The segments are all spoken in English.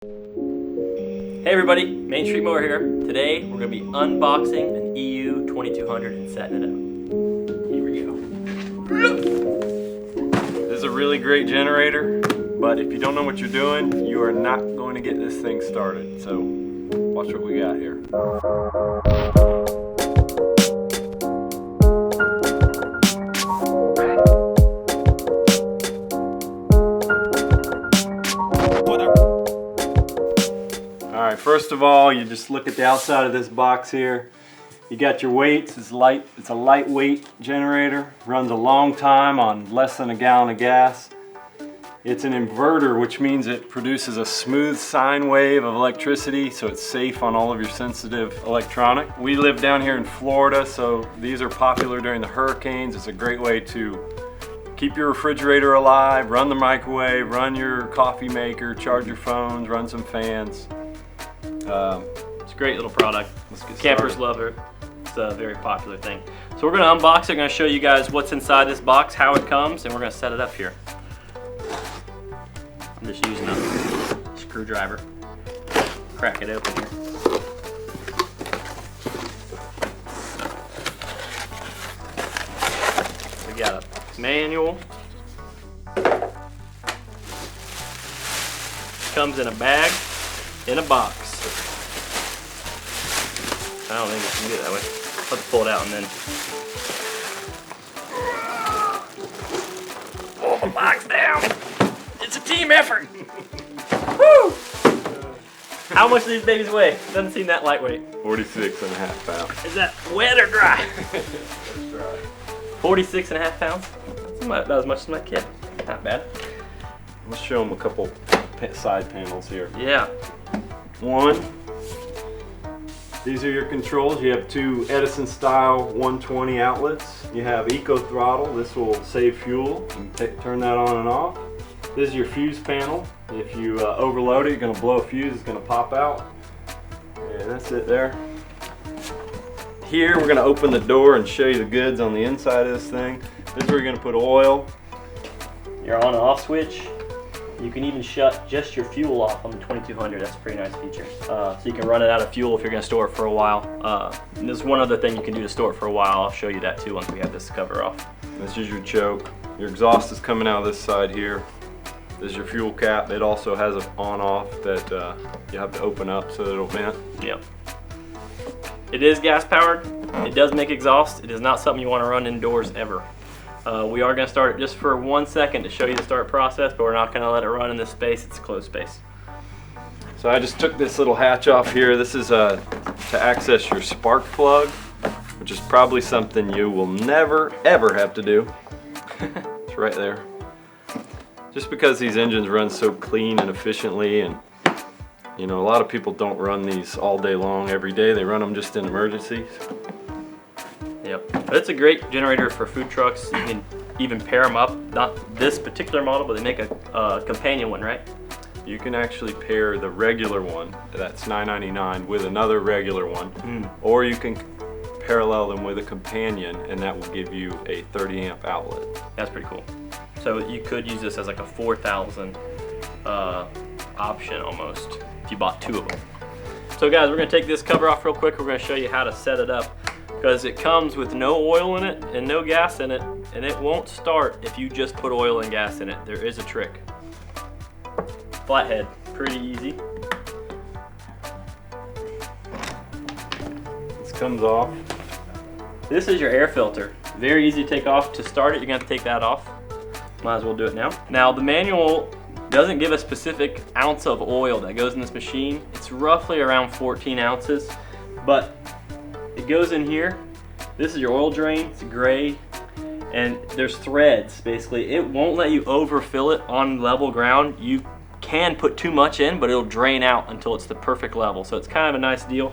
Hey everybody, Main Street Mower here. Today we're going to be unboxing an EU2200 and setting it up. Here we go. This is a really great generator, but if you don't know what you're doing, you are not going to get this thing started. So watch what we got here. Alright, first of all, you just look at the outside of this box here. You got your weights. It's a lightweight generator. Runs a long time on less than a gallon of gas. It's an inverter, which means it produces a smooth sine wave of electricity, so it's safe on all of your sensitive electronic. We live down here in Florida, so these are popular during the hurricanes. It's a great way to keep your refrigerator alive, run the microwave, run your coffee maker, charge your phones, run some fans. It's a great little product. Campers love it. It's a very popular thing. So we're going to unbox it. I'm going to show you guys what's inside this box, how it comes, and we're going to set it up here. I'm just using a screwdriver. Crack it open here. We got a manual. Comes in a bag, in a box. I don't think we can do it that way. I'll have to pull it out and then. Pull the box down. It's a team effort. Woo! How much do these babies weigh? Doesn't seem that lightweight. 46.5 pounds. Is that wet or dry? That's dry. 46.5 pounds. That's about as much as my kid. Not bad. Let's show them a couple side panels here. Yeah. One. These are your controls. You have two Edison style 120 outlets. You have eco throttle. This will save fuel. You can turn that on and off. This is your fuse panel. If you overload it, you're going to blow a fuse. It's going to pop out. And that's it there. Here we're going to open the door and show you the goods on the inside of this thing. This is where you're going to put oil. Your on and off switch. You can even shut just your fuel off on the 2200. That's a pretty nice feature. So you can run it out of fuel if you're going to store it for a while. And there's one other thing you can do to store it for a while. I'll show you that too once we have this cover off. This is your choke. Your exhaust is coming out of this side here. This is your fuel cap. It also has an on-off that you have to open up so that it'll vent. Yep. It is gas powered. It does make exhaust. It is not something you want to run indoors ever. We are going to start it just for 1 second to show you the start process, but we're not going to let it run in this space. It's a closed space. So I just took this little hatch off here. This is to access your spark plug, which is probably something you will never ever have to do. It's right there. Just because these engines run so clean and efficiently, and you know, a lot of people don't run these all day long every day. They run them just in emergencies. Yep, but it's a great generator for food trucks. You can even pair them up. Not this particular model, but they make a companion one, right? You can actually pair the regular one, that's $9.99, with another regular one, or you can parallel them with a companion, and that will give you a 30 amp outlet. That's pretty cool. So you could use this as like a 4,000 option almost if you bought two of them. So guys, we're going to take this cover off real quick. We're going to show you how to set it up, because it comes with no oil in it and no gas in it, and it won't start if you just put oil and gas in it. There is a trick. Flathead, pretty easy. This comes off. This is your air filter. Very easy to take off. To start it, you're going to have to take that off. Might as well do it now. Now the manual doesn't give a specific ounce of oil that goes in this machine. It's roughly around 14 ounces, but it goes in here. This is your oil drain. It's gray, and there's threads. Basically, it won't let you overfill it on level ground. You can put too much in, but it'll drain out until it's the perfect level. So it's kind of a nice deal,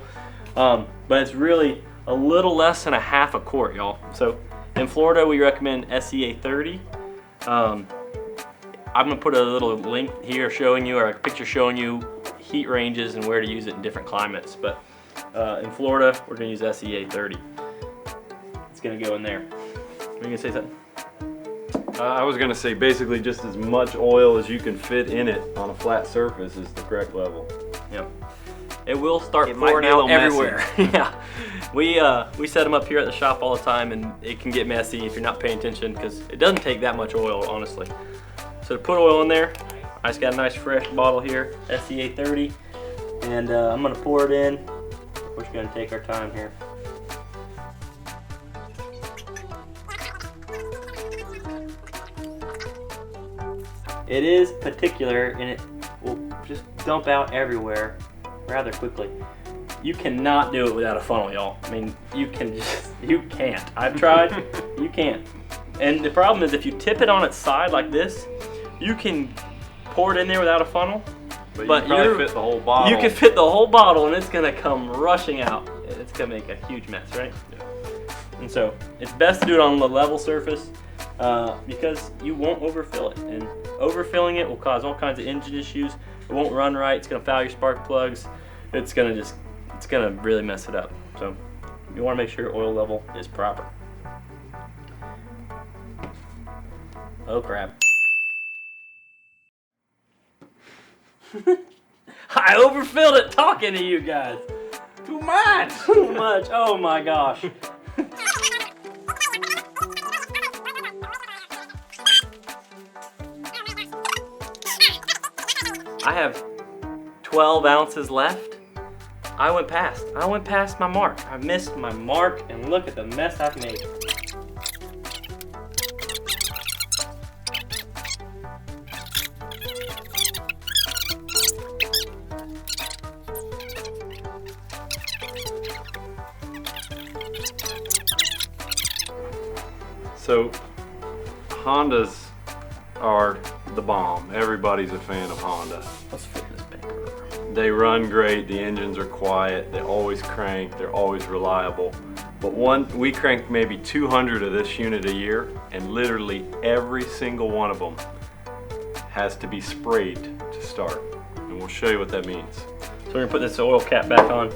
but it's really a little less than a half a quart, y'all. So in Florida, we recommend SEA 30. I'm gonna put a little link here showing you, or a picture showing you heat ranges and where to use it in different climates. But in Florida, we're gonna use SEA 30. It's gonna go in there. Are you gonna say something? I was gonna say basically just as much oil as you can fit in it on a flat surface is the correct level. Yep. It will start It might pouring be a out little messy. everywhere. Yeah. We set them up here at the shop all the time, and it can get messy if you're not paying attention because it doesn't take that much oil, honestly. So to put oil in there, I just got a nice fresh bottle here, SCA30, and I'm gonna pour it in. We're just gonna take our time here. It is particular, and it will just dump out everywhere rather quickly. You cannot do it without a funnel, y'all. I mean, you can't. I've tried, you can't. And the problem is if you tip it on its side like this, you can pour it in there without a funnel. But you can probably fit the whole bottle. You can fit the whole bottle, and it's gonna come rushing out. It's gonna make a huge mess, right? Yeah. And so it's best to do it on the level surface because you won't overfill it. And overfilling it will cause all kinds of engine issues. It won't run right. It's gonna foul your spark plugs. It's gonna really mess it up. So you wanna make sure your oil level is proper. Oh crap. I overfilled it talking to you guys. Too much! Too much. Oh my gosh. I have 12 ounces left. I went past my mark. I missed my mark, and look at the mess I've made. So Hondas are the bomb. Everybody's a fan of Honda. Let's flip this paper. They run great, the engines are quiet, they always crank, they're always reliable. But we crank maybe 200 of this unit a year, and literally every single one of them has to be sprayed to start. And we'll show you what that means. So we're gonna put this oil cap back on.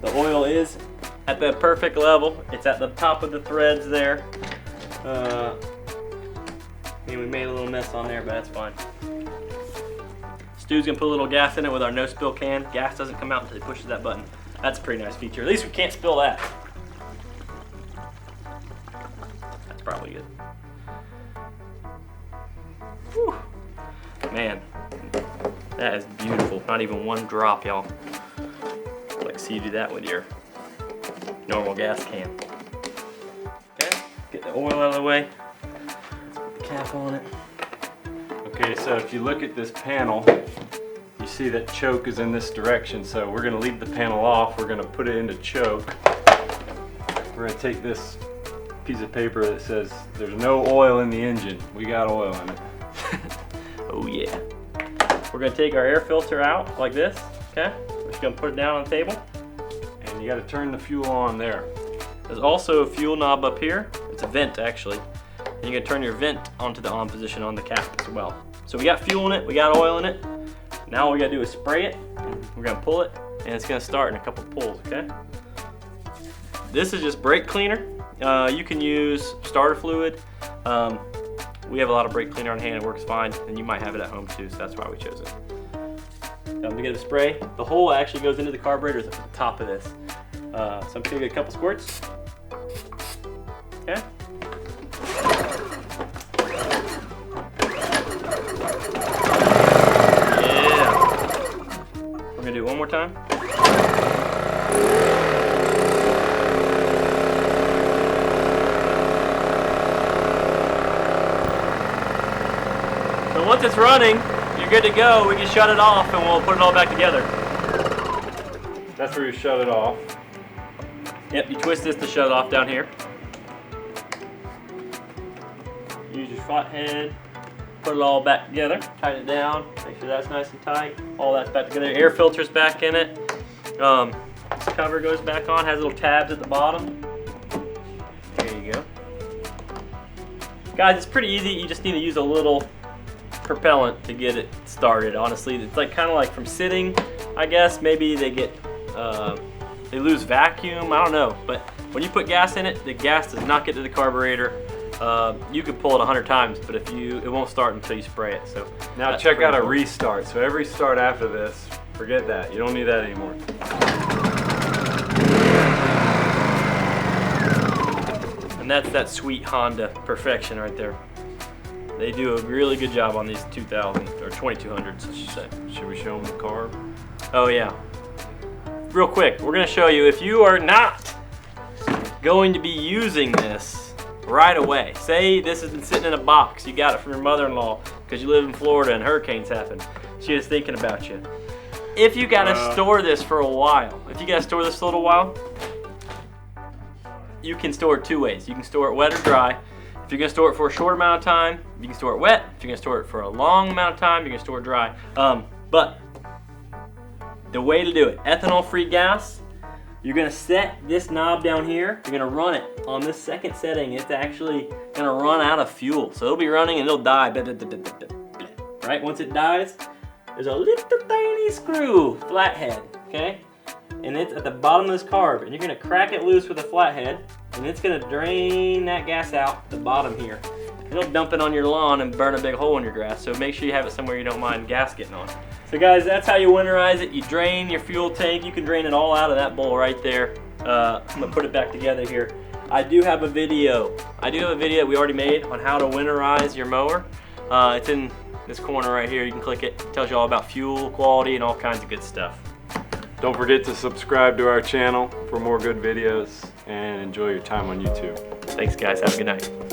The oil is at the perfect level. It's at the top of the threads there. I mean, we made a little mess on there, but that's fine. Stu's gonna put a little gas in it with our no spill can. Gas doesn't come out until he pushes that button. That's a pretty nice feature. At least we can't spill that. That's probably good. Whew. Man, that is beautiful. Not even one drop, y'all. I'd like to see you do that with your normal gas can. Okay, get the oil out of the way. Let's put the cap on it. Okay, so if you look at this panel, you see that choke is in this direction, so we're gonna leave the panel off, we're gonna put it into choke. We're gonna take this piece of paper that says there's no oil in the engine. We got oil in it. Oh yeah. We're gonna take our air filter out like this, okay? We're just gonna put it down on the table. And you gotta turn the fuel on there. There's also a fuel knob up here. It's a vent actually. And you're gonna turn your vent onto the on position on the cap as well. So we got fuel in it, we got oil in it. Now all we gotta do is spray it, and we're gonna pull it, and it's gonna start in a couple pulls, okay? This is just brake cleaner. You can use starter fluid. We have a lot of brake cleaner on hand, it works fine, and you might have it at home too, so that's why we chose it. I'm gonna get a spray. The hole actually goes into the carburetor at the top of this. So I'm gonna get a couple squirts. Okay. We're gonna do it one more time. So once it's running, you're good to go. We can shut it off and we'll put it all back together. That's where you shut it off. Yep, you twist this to shut it off down here. Use your flat head. Put it all back together, tighten it down, make sure that's nice and tight. All that's back together. Air filter's back in it. This cover goes back on, has little tabs at the bottom. There you go. Guys, it's pretty easy. You just need to use a little propellant to get it started. Honestly, it's like kind of like from sitting, I guess. Maybe they get they lose vacuum, I don't know. But when you put gas in it, the gas does not get to the carburetor. You could pull it 100 times, but it won't start until you spray it. So now check out a restart. So every start after this, forget that. You don't need that anymore. And that's that sweet Honda perfection right there. They do a really good job on these 2000 or 2200s, I should say. Should we show them the carb? Oh yeah. Real quick, we're gonna show you if you are not going to be using this right away. Say this has been sitting in a box. You got it from your mother-in-law because you live in Florida and hurricanes happen. She was thinking about you. If you gotta store this for a while, if you gotta store this a little while, you can store it two ways. You can store it wet or dry. If you're gonna store it for a short amount of time, you can store it wet. If you're gonna store it for a long amount of time, you can store it dry. But the way to do it, ethanol-free gas, you're gonna set this knob down here. You're gonna run it on this second setting. It's actually gonna run out of fuel. So it'll be running and it'll die. Right, once it dies, there's a little tiny screw, flathead, okay? And it's at the bottom of this carb, and you're gonna crack it loose with a flathead, and it's gonna drain that gas out the bottom here. It'll dump it on your lawn and burn a big hole in your grass, so make sure you have it somewhere you don't mind gas getting on. So guys, that's how you winterize it. You drain your fuel tank. You can drain it all out of that bowl right there. I'm gonna put it back together here. I do have a video we already made on how to winterize your mower. It's in this corner right here. You can click it. It tells you all about fuel quality and all kinds of good stuff. Don't forget to subscribe to our channel for more good videos and enjoy your time on YouTube. Thanks guys, have a good night.